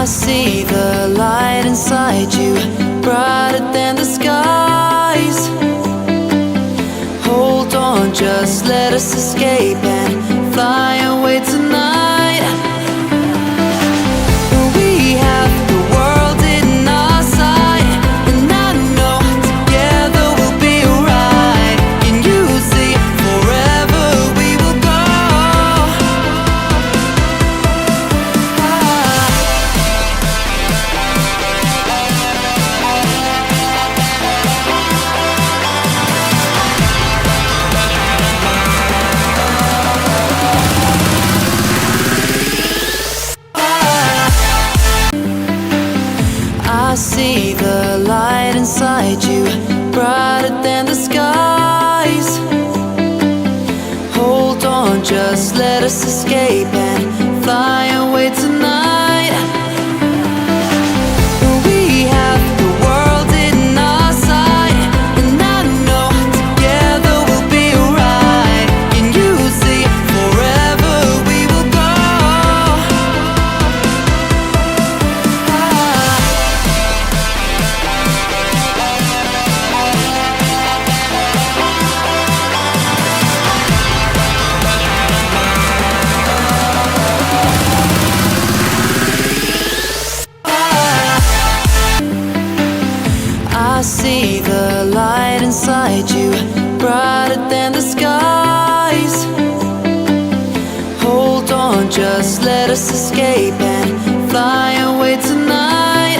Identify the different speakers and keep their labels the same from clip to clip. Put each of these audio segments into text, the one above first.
Speaker 1: see the light inside you, brighter than the skies. Hold on, just let us escape and fly away tonight. We have the world in our sight, and I know together we'll be alright. Can you see forever we will go? I see the light inside you, brighter than the skies. Hold on, just let us escape and fly away tonight. We have the world in our sight, and I know together we'll be alright. Can you see forever we will go? I see the light inside you, brighter than the skies. Hold on, just let us escape and fly away tonight.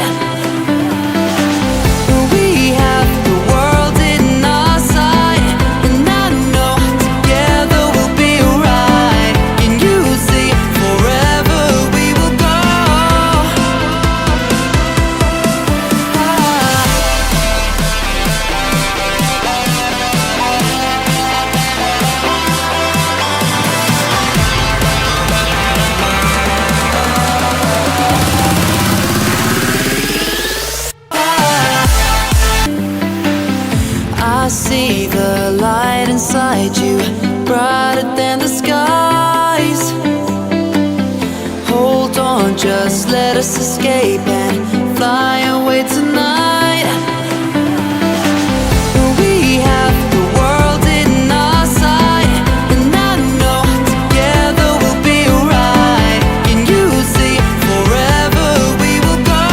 Speaker 1: We have the world in our sight, and I know together we'll be alright. Can you see forever we will go? I see the light inside you, brighter than the skies. Hold on, just let us escape and fly away tonight. We have the world in our sight, and I know together we'll be alright. Can you see forever we will go?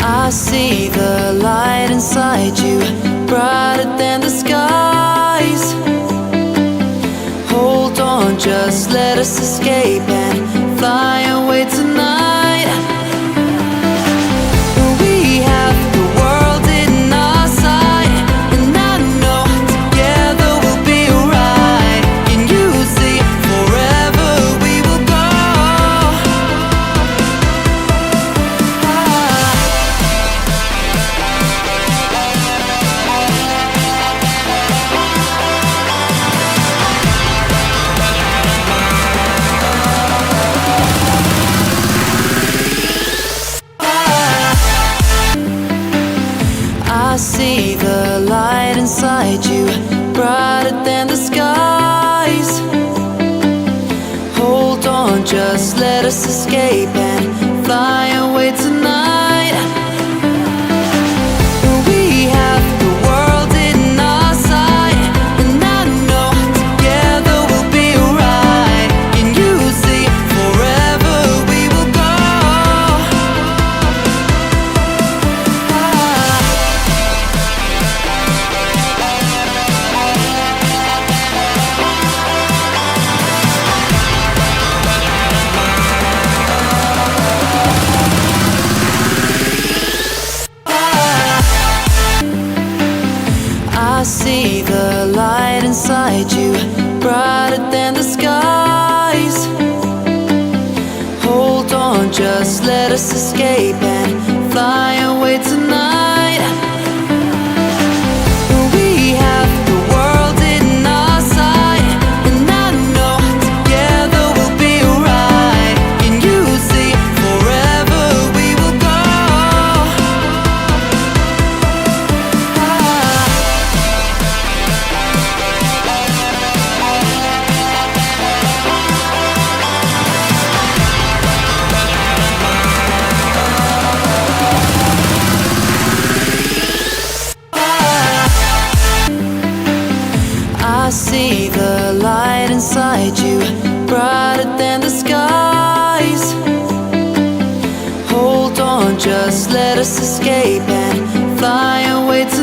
Speaker 1: I see the light inside you, brighter than the skies. Hold on, just let us escape and fly away tonight. We have the world in our sight, and I know together we'll be alright. Can you see forever we will go? I see the light inside you, brighter than the skies. Hold on, just let us escape and fly away tonight. We have the world in our sight, and I know together we'll be alright. Can you see forever we will go? I see the light inside you, brighter than the skies. Hold on, just let us escape and fly away tonight. We have the world in our sight, and I just escape and fly away to